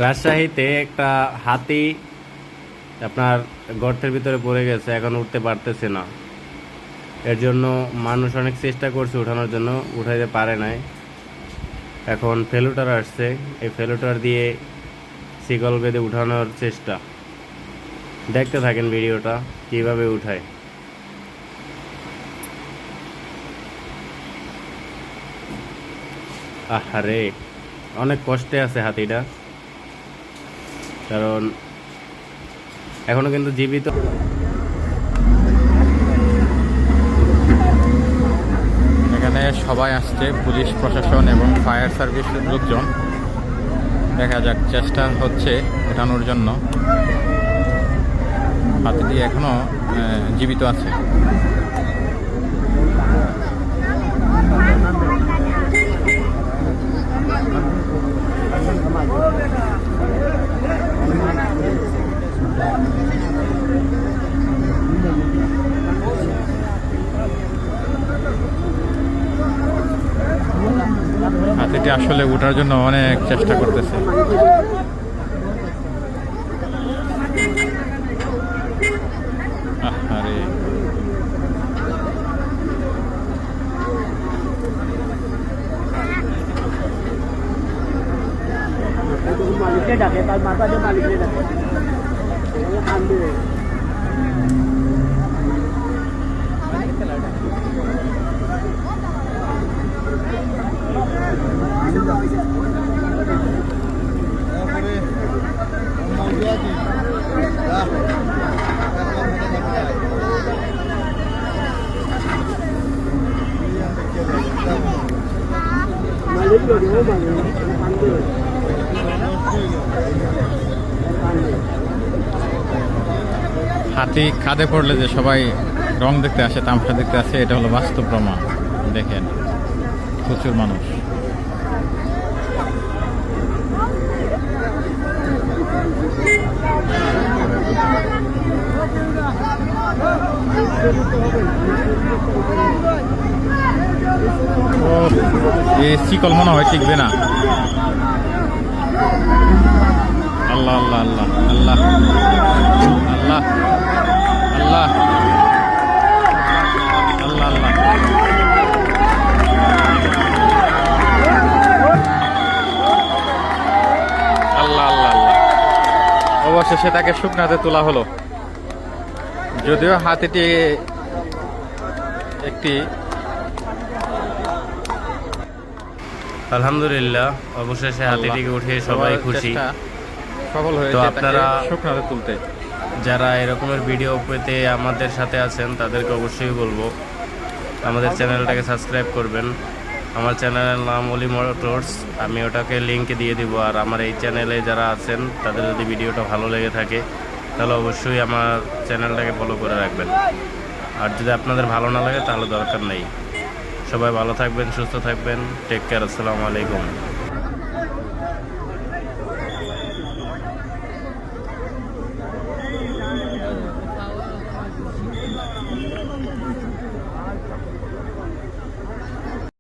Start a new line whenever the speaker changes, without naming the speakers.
রাজশাহীতে একটা হাতি আপনার গর্তের ভিতরে পড়ে গেছে, এখন উঠতে পারতেছে না। এর জন্য মানুষ অনেক চেষ্টা করছে উঠানোর জন্য, উঠাইতে পারে নাই। এখন ফেলুটার আসছে, এই ফেলুটার দিয়ে শিকল বেঁধে উঠানোর চেষ্টা। দেখতে থাকেন ভিডিওটা কিভাবে উঠায়। আহারে, অনেক কষ্টে আছে হাতিটা, কারণ এখনো কিন্তু জীবিত।
এখানে সবাই আসছে, পুলিশ প্রশাসন এবং ফায়ার সার্ভিসের লোকজন। দেখা যাক, চেষ্টা হচ্ছে উঠানোর জন্য। হাতিটি এখনো জীবিত আছে। হাতিটি আসলে ওঠার জন্য অনেক চেষ্টা করতেছে। আরে
মালিককে ডাকে, তার মাথা দিয়ে মালিককে ডাকে।
হাতি খাদে পড়লে যে সবাই রং দেখতে আসে, তামাশা দেখতে আসে, এটা হলো বাস্তব প্রমাণ। দেখেন, প্রচুর মানুষ। এই শিকল মনে হয় টিকবে না। আল্লাহ আল্লাহ আল্লাহ আল্লাহ আল্লাহ আল্লাহ আল্লাহ আল্লাহ। আল্লাহ আল্লাহ আল্লাহ। অবশেষে তাকে শুকনাতে তোলা হলো। যদিও হাতিটি একটি
আলহামদুলিল্লাহ, অবশেষে হাতিটিকে উঠে সবাই খুশি।
সফল হয়েছে
তো আপনারা
শুকনাতে তুলতে।
যারা এরকমের ভিডিও পেতে আমাদের সাথে আছেন, তাদেরকে অবশ্যই বলবো আমাদের চ্যানেলটাকে সাবস্ক্রাইব করবেন। আমার চ্যানেলের নাম অলি মোটরস, আমি ওটাকে লিঙ্ক দিয়ে দিব। আর আমার এই চ্যানেলে যারা আছেন, তাদের যদি ভিডিওটা ভালো লেগে থাকে, তাহলে অবশ্যই আমার চ্যানেলটাকে ফলো করে রাখবেন। আর যদি আপনাদের ভালো না লাগে, তাহলে দরকার নেই। সবাই ভালো থাকবেন, সুস্থ থাকবেন। Take care. আসসালামু আলাইকুম।